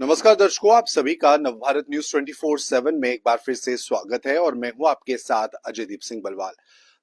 नमस्कार दर्शकों, आप सभी का नवभारत न्यूज 24/7 में एक बार फिर से स्वागत है और मैं हूं आपके साथ अजयदीप सिंह बलवाल।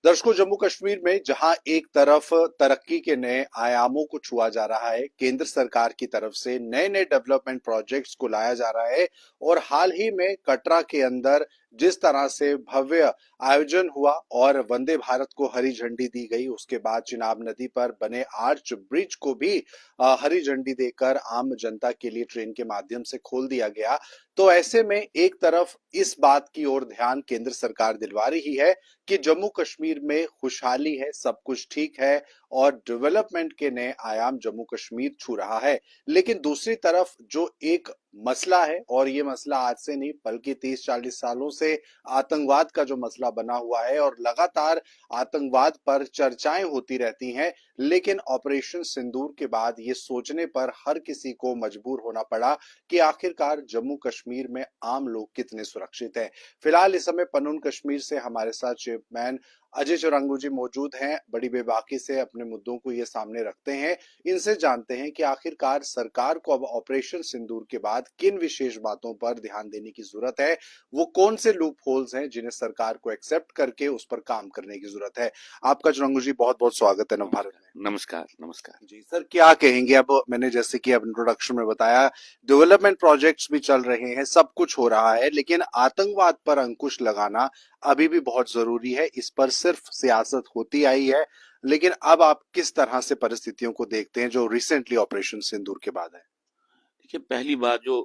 दर्शकों, जम्मू कश्मीर में जहां एक तरफ तरक्की के नए आयामों को छुआ जा रहा है, केंद्र सरकार की तरफ से नए नए डेवलपमेंट प्रोजेक्ट्स को लाया जा रहा है और हाल ही में कटरा के अंदर जिस तरह से भव्य आयोजन हुआ और वंदे भारत को हरी झंडी दी गई, उसके बाद चिनाब नदी पर बने आर्च ब्रिज को भी हरी झंडी देकर आम जनता के लिए ट्रेन के माध्यम से खोल दिया गया। तो ऐसे में एक तरफ इस बात की ओर ध्यान केंद्र सरकार दिलवा रही है कि जम्मू कश्मीर में खुशहाली है, सब कुछ ठीक है और डेवलपमेंट के नए आयाम जम्मू कश्मीर छू रहा है। लेकिन दूसरी तरफ जो एक मसला है, और ये मसला आज से नहीं बल्कि 30-40 सालों से आतंकवाद का जो मसला बना हुआ है और लगातार आतंकवाद पर चर्चाएं होती रहती हैं, लेकिन ऑपरेशन सिंदूर के बाद ये सोचने पर हर किसी को मजबूर होना पड़ा कि आखिरकार जम्मू कश्मीर में आम लोग कितने सुरक्षित हैं। फिलहाल इस समय पनून कश्मीर से हमारे साथ चेयरमैन अजय चौरंगू जी मौजूद हैं, बड़ी बेबाकी से अपने मुद्दों को ये सामने रखते हैं। इनसे जानते हैं कि आखिरकार सरकार को अब ऑपरेशन सिंदूर के बाद किन विशेष बातों पर ध्यान देने की जरूरत है, वो कौन से लूप होल्स हैं जिन्हें सरकार को एक्सेप्ट करके उस पर काम करने की जरूरत है। आपका चौरंगू जी बहुत बहुत स्वागत है नवभारत में। नमस्कार नमस्कार। जी सर, क्या कहेंगे? अब मैंने जैसे कि अब इंट्रोडक्शन में बताया, डेवलपमेंट प्रोजेक्ट्स भी चल रहे हैं, सब कुछ हो रहा है, लेकिन आतंकवाद पर अंकुश लगाना अभी भी बहुत जरूरी है। इस पर सिर्फ सियासत होती आई है, लेकिन अब आप किस तरह से परिस्थितियों को देखते हैं जो रिसेंटली ऑपरेशन सिंदूर के बाद है? देखिए, पहली बात जो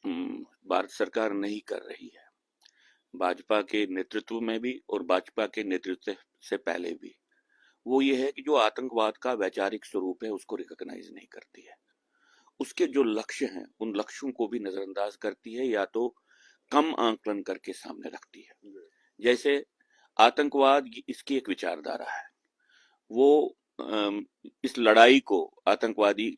भारत सरकार नहीं कर रही है, भाजपा के नेतृत्व में भी और भाजपा के नेतृत्व से पहले भी, वो ये है कि जो आतंकवाद का वैचारिक स्वरूप है उसको रिकॉग्नाइज नहीं करती है। उसके जो लक्ष्य हैं उन लक्ष्यों को भी नजरअंदाज करती है या तो कम आंकलन करके सामने रखती है। जैसे आतंकवाद इसकी एक विचारधारा है। वो इस लड़ाई को आतंकवादी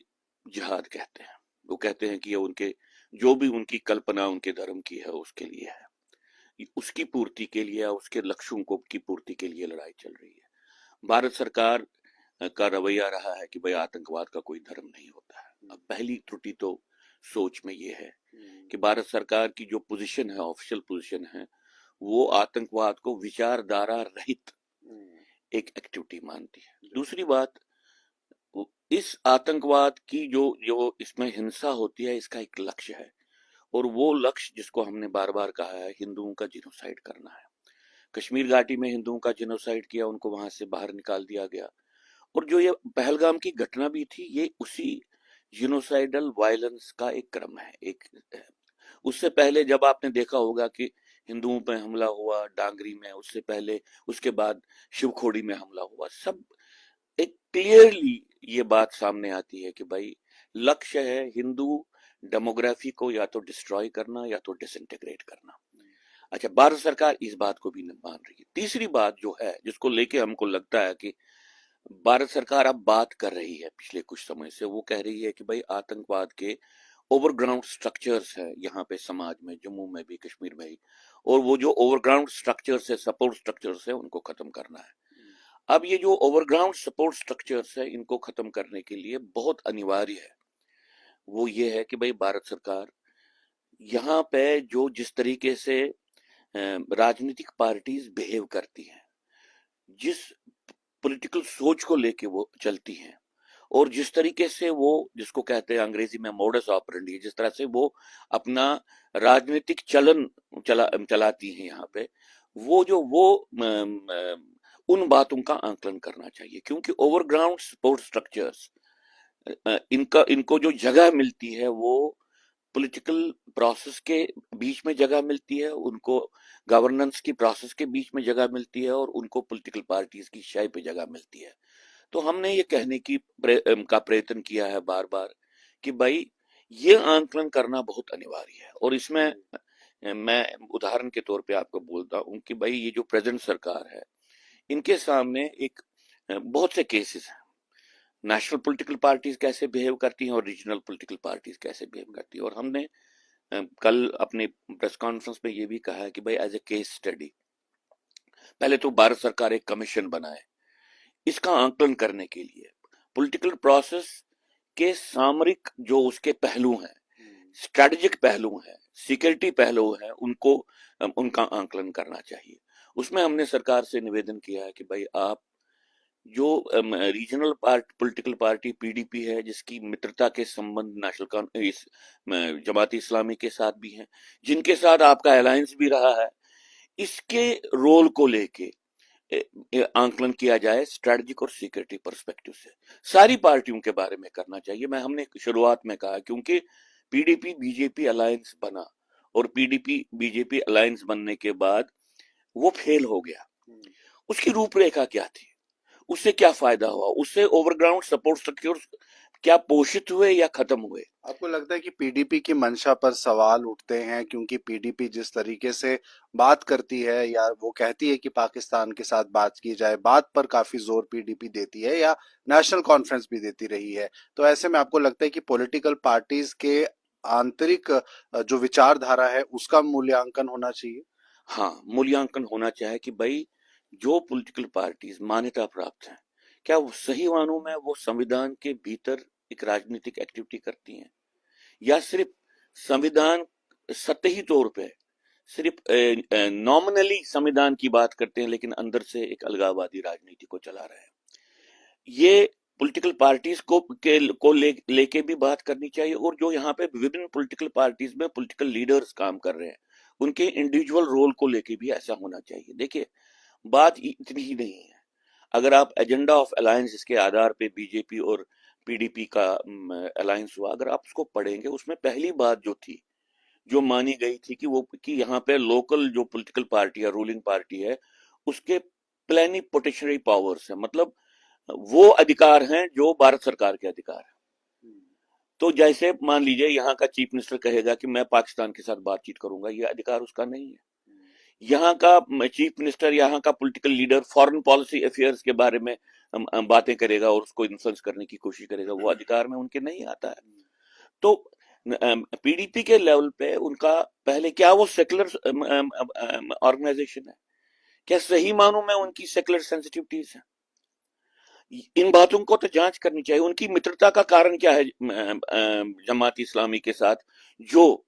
जिहाद कहते हैं। वो कहते हैं कि ये उनके जो भी उनकी कल्पना उनके धर्म की है उसके लिए है, उसकी पूर्ति के लिए, उसके लक्ष्यों को की पूर्ति के लिए लड़ाई चल रही है। भारत सरकार का रवैया रहा है कि भाई आतंकवाद का कोई धर्म नहीं होता है। अब पहली त्रुटि तो सोच में ये है कि भारत सरकार की जो पोजीशन है, ऑफिशियल पोजीशन है, वो आतंकवाद को विचारधारा रहित एक एक्टिविटी मानती है। दूसरी बात, इस आतंकवाद की जो जो इसमें हिंसा होती है इसका एक लक्ष्य है, और वो लक्ष्य जिसको हमने बार बार कहा है, हिंदुओं का जिनोसाइड करना है। कश्मीर घाटी में हिंदुओं का जिनोसाइड किया, उनको वहां से बाहर निकाल दिया गया। और जो ये पहलगाम की घटना भी थी, ये उसी जिनोसाइडल वायलेंस का एक क्रम है। एक उससे पहले जब आपने देखा होगा कि हिंदुओं पे हमला हुआ डांगरी में, उससे पहले उसके बाद शिवखोड़ी में हमला हुआ, सब एक क्लियरली ये बात सामने आती है कि भाई लक्ष्य है हिंदू डेमोग्राफी को या तो डिस्ट्रॉय करना या तो डिसइंटीग्रेट करना। अच्छा, भारत सरकार इस बात को भी नहीं मान रही है। तीसरी बात जो है जिसको लेके हमको लगता है कि भारत सरकार अब बात कर रही है पिछले कुछ समय से, वो कह रही है कि भाई आतंकवाद के ओवरग्राउंड स्ट्रक्चर्स है यहाँ पे समाज में, जम्मू में भी कश्मीर में भी, और वो जो ओवरग्राउंड स्ट्रक्चर्स है, सपोर्ट स्ट्रक्चर्स है, उनको खत्म करना है। अब ये जो ओवरग्राउंड सपोर्ट स्ट्रक्चर्स है इनको खत्म करने के लिए बहुत अनिवार्य है वो ये है कि भाई भारत सरकार यहाँ पे जो जिस तरीके से राजनीतिक पार्टीज बिहेव करती हैं, जिस पॉलिटिकल सोच को लेके वो चलती हैं, और जिस तरीके से वो जिसको कहते हैं अंग्रेजी में मोडस ऑपरेंडी, जिस तरह से वो अपना राजनीतिक चलन चलाती हैं यहाँ पे, वो जो वो उन बातों का आंकलन करना चाहिए। क्योंकि ओवरग्राउंड सपोर्ट स्ट्रक्चर्स, इनका इनको जो जगह मिलती है वो पॉलिटिकल प्रोसेस के बीच में जगह मिलती है, उनको गवर्नेंस की प्रोसेस के बीच में जगह मिलती है, और उनको पॉलिटिकल पार्टीज की शाय पे जगह मिलती है। तो हमने ये कहने की का प्रयत्न किया है बार बार कि भाई ये आंकलन करना बहुत अनिवार्य है। और इसमें मैं उदाहरण के तौर पे आपको बोलता हूँ कि भाई ये जो प्रेजेंट सरकार है, इनके सामने एक बहुत से केसेस हैं। नेशनल पॉलिटिकल पार्टीज कैसे बिहेव करती हैं और रीजनल पॉलिटिकल पार्टीज कैसे बिहेव करती हैं। और हमने कल अपने प्रेस कॉन्फ्रेंस में ये भी कहा है कि भाई एज ए केस स्टडी पहले तो भारत सरकार एक कमीशन बनाए इसका आंकलन करने के लिए, पॉलिटिकल प्रोसेस के सामरिक जो उसके पहलू हैं, स्ट्रैटेजिक पहलू हैं, सिक्योरिटी पहलू हैं, उनको उनका आंकलन करना चाहिए। उसमें हमने सरकार से निवेदन किया है कि भाई आप जो रीजनल पॉलिटिकल पार्टी पीडीपी है, जिसकी मित्रता के संबंध जमात इस्लामी के साथ भी हैं, जिनके साथ आपका अलायंस भी रहा है, इसके रोल को लेके आंकलन किया जाए स्ट्रेटजिक और सिक्योरिटी पर्सपेक्टिव से। सारी पार्टियों के बारे में करना चाहिए। हमने शुरुआत में कहा, क्योंकि पीडीपी बीजेपी अलायंस बना और पीडीपी बीजेपी अलायंस बनने के बाद वो फेल हो गया। उसकी रूपरेखा क्या थी, उससे क्या फायदा हुआ, उससे ओवरग्राउंड सपोर्ट स्ट्रक्चर क्या पोषित हुए या खत्म हुए? आपको लगता है कि पीडीपी की मंशा पर सवाल उठते हैं, क्योंकि पीडीपी जिस तरीके से बात करती है या वो कहती है कि पाकिस्तान के साथ बात की जाए, बात पर काफी जोर पीडीपी देती है या नेशनल कॉन्फ्रेंस भी देती रही है, तो ऐसे में आपको लगता है कि पॉलिटिकल पार्टीज के आंतरिक जो विचारधारा है उसका मूल्यांकन होना चाहिए? हाँ, मूल्यांकन होना चाहिए कि भाई जो पॉलिटिकल पार्टीज मान्यता प्राप्त हैं, क्या वो सही मानों में वो संविधान के भीतर एक राजनीतिक एक्टिविटी करती हैं, या सिर्फ संविधान सतही तौर पे सिर्फ नॉमिनली संविधान की बात करते हैं, लेकिन अंदर से एक अलगाववादी राजनीति को चला रहे हैं। ये पॉलिटिकल पार्टीज को लेके भी बात करनी चाहिए, और जो यहाँ पे विभिन्न पॉलिटिकल पार्टीज में पॉलिटिकल लीडर्स काम कर रहे हैं, उनके इंडिविजुअल रोल को लेके भी ऐसा होना चाहिए। देखिए, बात इतनी ही नहीं है। अगर आप एजेंडा ऑफ अलायंस, इसके आधार पे बीजेपी और पीडीपी का अलायंस हुआ, अगर आप उसको पढ़ेंगे, उसमें पहली बात जो थी, जो मानी गई थी कि यहाँ पे लोकल जो पॉलिटिकल पार्टी है, रूलिंग पार्टी है, उसके प्लेनिपोटेंशियरी पावर्स है, मतलब वो अधिकार हैं जो भारत सरकार के अधिकार है। तो जैसे मान लीजिए यहाँ का चीफ मिनिस्टर कहेगा कि मैं पाकिस्तान के साथ बातचीत करूंगा, ये अधिकार उसका नहीं है। यहाँ का चीफ मिनिस्टर, यहाँ का political leader foreign policy affairs के बारे में बातें करेगा और उसको इन्फ्लुएंस करने की कोशिश करेगा, वो अधिकार में उनके नहीं आता है। तो पीडीपी के लेवल पे उनका पहले क्या वो सेकुलर ऑर्गेनाइजेशन है, क्या सही मानों में उनकी सेकुलर सेंसिटिविटीज है? इन बातों को तो जांच करनी चाहिए। उनकी मित्रता का कारण क्या है जमात इस्लामी के साथ, जो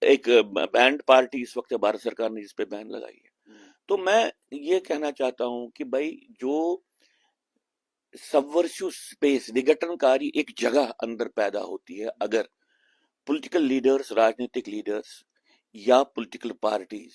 एक बैंड पार्टी इस वक्त भारत सरकार ने जिस पे बैन लगाई है। तो मैं ये कहना चाहता हूं कि भाई जो सबवर्सिव स्पेस, विघटनकारी एक जगह अंदर पैदा होती है, अगर पॉलिटिकल लीडर्स, राजनीतिक लीडर्स या पॉलिटिकल पार्टीज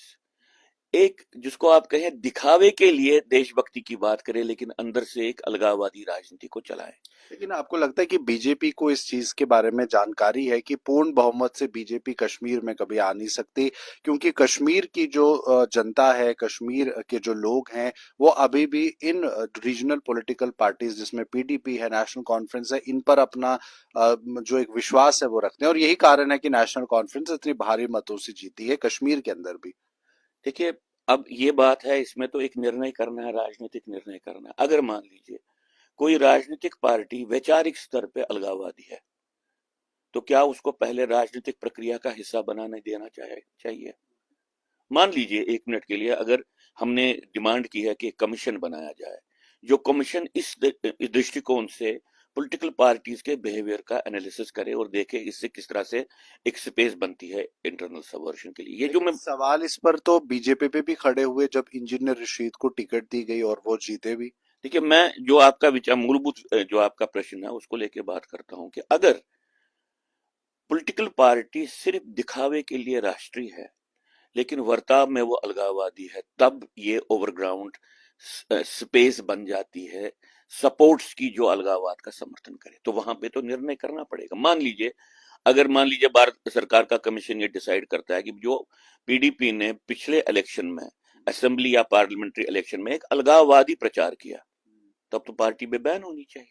एक, जिसको आप कहें दिखावे के लिए देशभक्ति की बात करें, लेकिन अंदर से एक अलगाववादी राजनीति को चलाए। लेकिन आपको लगता है कि बीजेपी को इस चीज के बारे में जानकारी है कि पूर्ण बहुमत से बीजेपी कश्मीर में कभी आ नहीं सकती, क्योंकि कश्मीर की जो जनता है, कश्मीर के जो लोग हैं, वो अभी भी इन रीजनल पॉलिटिकल पार्टीज जिसमें पीडीपी है, नेशनल कॉन्फ्रेंस है, इन पर अपना जो एक विश्वास है वो रखते हैं, और यही कारण है कि नेशनल कॉन्फ्रेंस इतनी भारी मतों से जीती है कश्मीर के अंदर भी। देखिए, अब ये बात है, इसमें तो एक निर्णय करना है, राजनीतिक निर्णय करना है। अगर मान लीजिए कोई राजनीतिक पार्टी वैचारिक स्तर पे अलगाववादी है, तो क्या उसको पहले राजनीतिक प्रक्रिया का हिस्सा बनाने देना चाहिए? मान लीजिए 1 मिनट के लिए, अगर हमने डिमांड की है कि कमीशन बनाया जाए, जो कमीशन इस दृष्टिकोण से पॉलिटिकल पार्टीज के बिहेवियर का एनालिसिस करे और देखे इससे किस तरह से एक स्पेस बनती है इंटरनल सबवर्जन के लिए। ये जो मैं सवाल इस पर तो बीजेपी पे भी खड़े हुए जब इंजीनियर रशीद को टिकट दी गई और वो जीते भी। देखिए, मैं जो आपका विचार, मूलभूत जो आपका प्रश्न है, उसको लेके बात करता हूं कि अगर पॉलिटिकल पार्टी सिर्फ दिखावे के लिए राष्ट्रीय है, लेकिन वर्ताव में वो अलगाववादी है, तब ये ओवरग्राउंड स्पेस बन जाती है सपोर्ट्स की, जो अलगाववाद का समर्थन करे। तो वहां पे तो निर्णय करना पड़ेगा। मान लीजिए भारत सरकार का कमीशन ये डिसाइड करता है कि जो पीडीपी ने पिछले इलेक्शन में, असेंबली या पार्लियामेंट्री इलेक्शन में एक अलगाववादी प्रचार किया, तब तो पार्टी में बैन होनी चाहिए।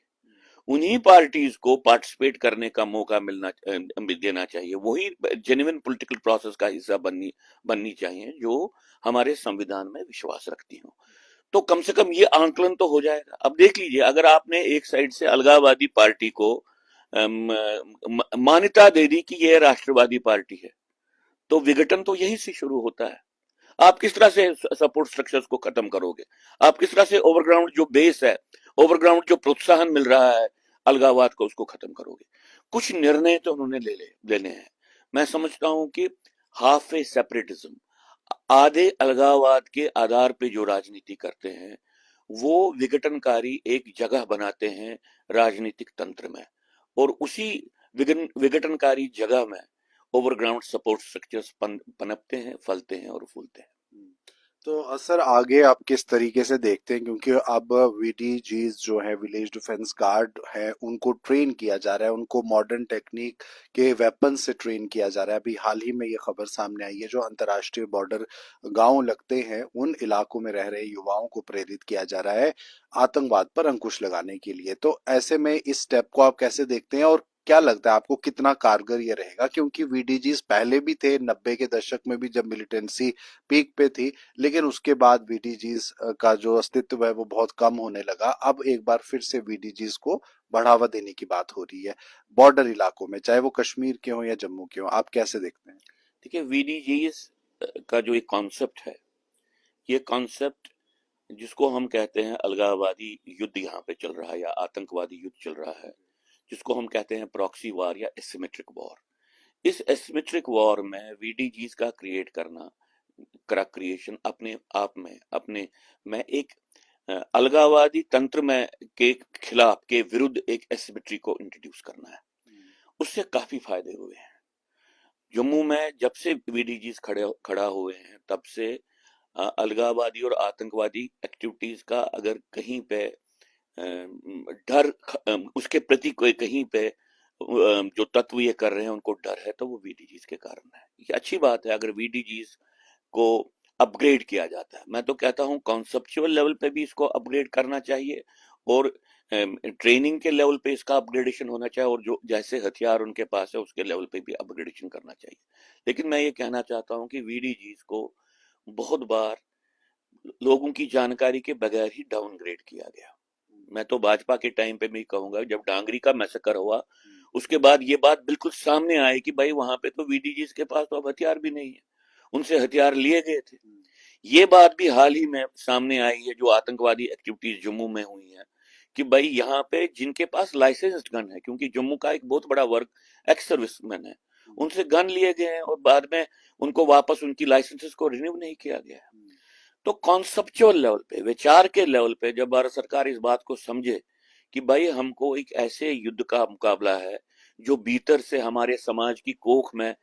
उन्हीं पार्टीज को पार्टिसिपेट करने का मौका देना चाहिए। वही जेन्युइन पॉलिटिकल प्रोसेस का हिस्सा बननी चाहिए, जो हमारे संविधान में विश्वास रखती हो। तो कम से कम ये आंकलन तो हो जाएगा। अब देख लीजिए, अगर आपने एक साइड से अलगाववादी पार्टी को मान्यता दे दी कि ये राष्ट्रवादी पार्टी है, तो विघटन तो यही से शुरू होता है। आप किस तरह से सपोर्ट स्ट्रक्चर्स को खत्म करोगे? आप किस तरह से ओवरग्राउंड जो बेस है, ओवरग्राउंड जो प्रोत्साहन मिल रहा है अलगाववाद को, उसको खत्म करोगे? कुछ निर्णय तो उन्होंने लेने हैं। मैं समझता हूं कि हाफ ए सेपरेटिज्म, आधे अलगाववाद के आधार पे जो राजनीति करते हैं वो विघटनकारी एक जगह बनाते हैं राजनीतिक तंत्र में, और उसी विघटनकारी जगह में ओवरग्राउंड सपोर्ट स्ट्रक्चर्स पनपते हैं, फलते हैं और फूलते हैं। तो सर आगे आप किस तरीके से देखते हैं, क्योंकि अब वीडीजीज जो है विलेज डिफेंस गार्ड है उनको ट्रेन किया जा रहा है, उनको मॉडर्न टेक्निक के वेपन से ट्रेन किया जा रहा है। अभी हाल ही में ये खबर सामने आई है, जो अंतर्राष्ट्रीय बॉर्डर गांव लगते हैं उन इलाकों में रह रहे युवाओं को प्रेरित किया जा रहा है आतंकवाद पर अंकुश लगाने के लिए। तो ऐसे में इस स्टेप को आप कैसे देखते हैं और क्या लगता है आपको कितना कारगर ये रहेगा? क्योंकि वीडीजीज पहले भी थे 90 के दशक में भी, जब मिलिटेंसी पीक पे थी, लेकिन उसके बाद वीडीजीज का जो अस्तित्व है वो बहुत कम होने लगा। अब एक बार फिर से वीडीजीज को बढ़ावा देने की बात हो रही है बॉर्डर इलाकों में, चाहे वो कश्मीर के हो या जम्मू के हो। आप कैसे देखते हैं? देखिए, वीडीजीएस का जो एक कॉन्सेप्ट है, ये कॉन्सेप्ट जिसको हम कहते हैं अलगाववादी युद्ध यहाँ पे चल रहा है या आतंकवादी युद्ध चल रहा है, जिसको हम कहते हैं प्रॉक्सी वॉर या एसिमेट्रिक वॉर, इस एसिमेट्रिक वॉर में वीडीजीज का क्रिएट करना, क्रिएशन अपने आप में अपने में एक अलगाववादी तंत्र में के खिलाफ के विरुद्ध एक एसिमेट्री को इंट्रोड्यूस करना है। उससे काफी फायदे हुए हैं। जम्मू में जब से वीडीजीज खड़ा हुए हैं तब से अलगाववादी और आतंकवादी एक्टिविटीज का अगर कहीं पे डर, उसके प्रति कोई कहीं पे जो तत्व ये कर रहे हैं उनको डर है, तो वो वीडीजीज के कारण है। ये अच्छी बात है अगर वीडीजीज को अपग्रेड किया जाता है। मैं तो कहता हूं कॉन्सेप्चुअल लेवल पे भी इसको अपग्रेड करना चाहिए और ट्रेनिंग के लेवल पे इसका अपग्रेडेशन होना चाहिए, और जो जैसे हथियार उनके पास है उसके लेवल पे भी अपग्रेडेशन करना चाहिए। लेकिन मैं ये कहना चाहता हूं कि वीडीजीज को बहुत बार लोगों की जानकारी के बगैर ही डाउनग्रेड किया गया। मैं तो भाजपा के टाइम पे भी कहूंगा, जब डांगरी का मैसेकर हुआ उसके बाद ये बात बिल्कुल सामने आई कि भाई वहां पे तो वीडीजीज के पास तो अब हथियार भी नहीं है, उनसे हथियार लिए गए थे। ये बात भी हाल ही में सामने आई है जो आतंकवादी एक्टिविटीज जम्मू में हुई है, कि भाई यहाँ पे जिनके पास लाइसेंस्ड गन है, क्योंकि जम्मू का एक बहुत बड़ा वर्ग एक्स सर्विसमैन है, उनसे गन लिए गए हैं और बाद में उनको वापस उनकी लाइसेंसेस को रिन्यू नहीं किया गया है। तो कॉन्सेप्चुअल लेवल पे, विचार के लेवल पे जब भारत सरकार इस बात को समझे कि भाई हमको एक ऐसे युद्ध का मुकाबला है जो भीतर से हमारे समाज की कोख में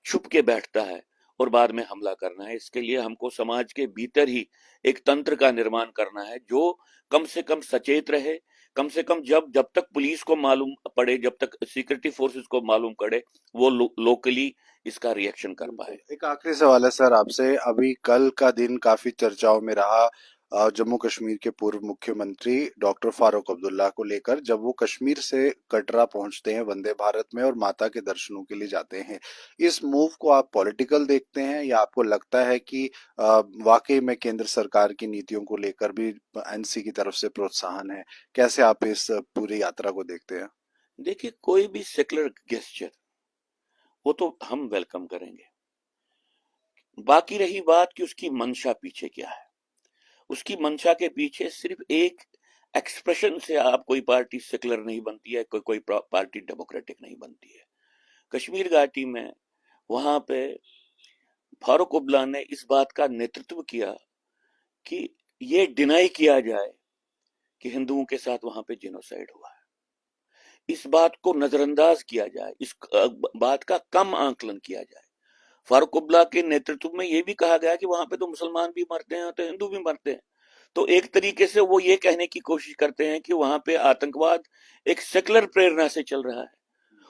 छुप के बैठता है और बाद में हमला करना है, इसके लिए हमको समाज के भीतर ही एक तंत्र का निर्माण करना है जो कम से कम सचेत रहे, कम से कम जब जब तक पुलिस को मालूम पड़े, जब तक सिक्योरिटी फोर्सेस को मालूम पड़े, वो लोकली इसका रिएक्शन कर पाए। एक आखिरी सवाल है सर आपसे। अभी कल का दिन काफी चर्चाओं में रहा जम्मू कश्मीर के पूर्व मुख्यमंत्री डॉक्टर फारूक अब्दुल्ला को लेकर, जब वो कश्मीर से कटरा पहुंचते हैं वंदे भारत में और माता के दर्शनों के लिए जाते हैं। इस मूव को आप पॉलिटिकल देखते हैं या आपको लगता है कि वाकई में केंद्र सरकार की नीतियों को लेकर भी एनसी की तरफ से प्रोत्साहन है? कैसे आप इस पूरी यात्रा को देखते हैं? देखिए, कोई भी सेकुलर गेस्चर वो तो हम वेलकम करेंगे। बाकी रही बात कि उसकी मंशा पीछे क्या है, उसकी मंशा के पीछे सिर्फ एक एक्सप्रेशन से आप कोई पार्टी सेकुलर नहीं बनती है, कोई पार्टी डेमोक्रेटिक नहीं बनती है। कश्मीर घाटी में वहां पे फारूक अब्दुल्ला ने इस बात का नेतृत्व किया कि ये डिनाई किया जाए कि हिंदुओं के साथ वहां पे जेनोसाइड हुआ है, इस बात को नजरअंदाज किया जाए, इस बात का कम आंकलन किया जाए। फारूक अब्दुल्ला के नेतृत्व में यह भी कहा गया कि वहां पे तो मुसलमान भी मरते हैं तो हिंदू भी मरते हैं। तो एक तरीके से वो ये कहने की कोशिश करते हैं कि वहां पे आतंकवाद एक सेकुलर प्रेरणा से चल रहा है,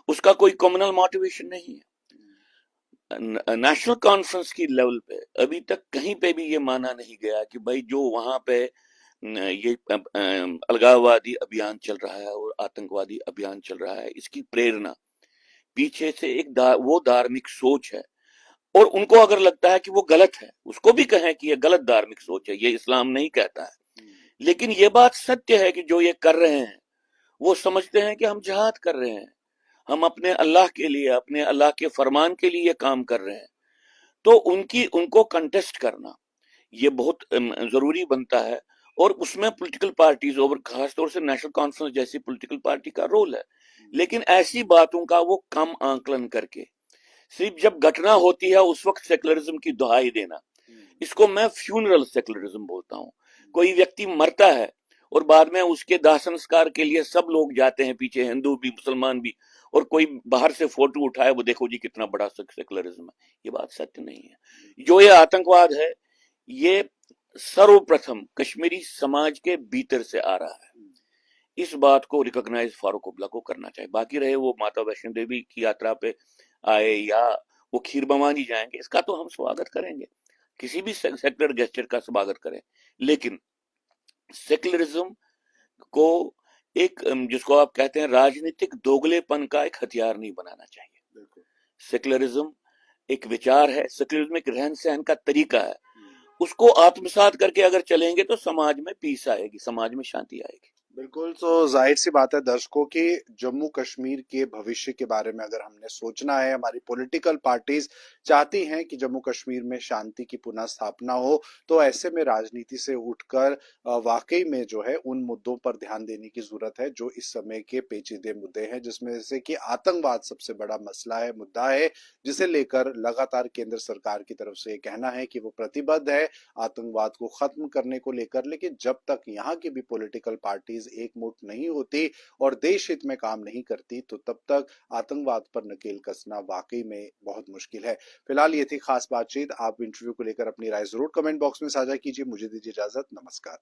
उसका कोई कम्युनल मोटिवेशन नहीं है। नेशनल कॉन्फ्रेंस की लेवल पे अभी तक कहीं पे भी ये माना नहीं गया कि भाई जो वहां पे ये अलगाववादी अभियान चल रहा है और आतंकवादी अभियान चल रहा है, इसकी प्रेरणा पीछे से एक वो धार्मिक सोच है, और उनको अगर लगता है कि वो गलत है, उसको भी कहें कि ये गलत धार्मिक सोच है, ये इस्लाम नहीं कहता है। लेकिन ये बात सत्य है कि जो ये कर रहे हैं वो समझते हैं कि हम जिहाद कर रहे हैं, हम अपने अल्लाह के लिए, अपने अल्लाह के फरमान के लिए काम कर रहे हैं। तो उनको कंटेस्ट करना ये बहुत जरूरी बनता है, और उसमें पॉलिटिकल पार्टीज और खासतौर से नेशनल कॉन्फ्रेंस जैसी पॉलिटिकल पार्टी का रोल है। लेकिन ऐसी बातों का वो कम आंकलन करके सिर्फ जब घटना होती है उस वक्त सेकुलरिज्म की दुहाई देना, इसको मैं फ्यूनरल सेकुलरिज्म बोलता हूँ। कोई व्यक्ति मरता है और बाद में उसके दाह संस्कार के लिए सब लोग जाते हैं पीछे, हिंदू भी मुसलमान भी, और कोई बाहर से फोटो उठाए, वो देखो जी कितना बड़ा सेकुलरिज्म है, ये बात सत्य नहीं है। जो ये आतंकवाद है, ये सर्वप्रथम कश्मीरी समाज के भीतर से आ रहा है। इस बात को रिकॉग्नाइज फारूक अब्दुल्ला को करना चाहिए। बाकी रहे वो माता वैष्णो देवी की यात्रा पे आए या वो खीर भवानी जाएंगे, इसका तो हम स्वागत करेंगे, किसी भी सेक्युलर गेस्चर का स्वागत करें, लेकिन सेकुलरिज्म को एक जिसको आप कहते हैं राजनीतिक दोगलेपन का एक हथियार नहीं बनाना चाहिए। सेकुलरिज्म एक विचार है, सेकुलरिज्म एक रहन सहन का तरीका है, उसको आत्मसात करके अगर चलेंगे तो समाज में पीस आएगी, समाज में शांति आएगी। बिल्कुल। तो जाहिर सी बात है दर्शकों की, जम्मू कश्मीर के भविष्य के बारे में अगर हमने सोचना है, हमारी पॉलिटिकल पार्टीज चाहती हैं कि जम्मू कश्मीर में शांति की पुनः स्थापना हो, तो ऐसे में राजनीति से उठकर वाकई में जो है उन मुद्दों पर ध्यान देने की जरूरत है जो इस समय के पेचीदे मुद्दे हैं, जिसमें से कि आतंकवाद सबसे बड़ा मसला है, मुद्दा है, जिसे लेकर लगातार केंद्र सरकार की तरफ से कहना है कि वो प्रतिबद्ध है आतंकवाद को खत्म करने को लेकर। लेकिन जब तक यहाँ की भी पॉलिटिकल पार्टीज एकजुट नहीं होती और देश हित में काम नहीं करती, तो तब तक आतंकवाद पर नकेल कसना वाकई में बहुत मुश्किल है। फिलहाल ये थी खास बातचीत। आप इंटरव्यू को लेकर अपनी राय जरूर कमेंट बॉक्स में साझा कीजिए। मुझे दीजिए इजाजत। नमस्कार।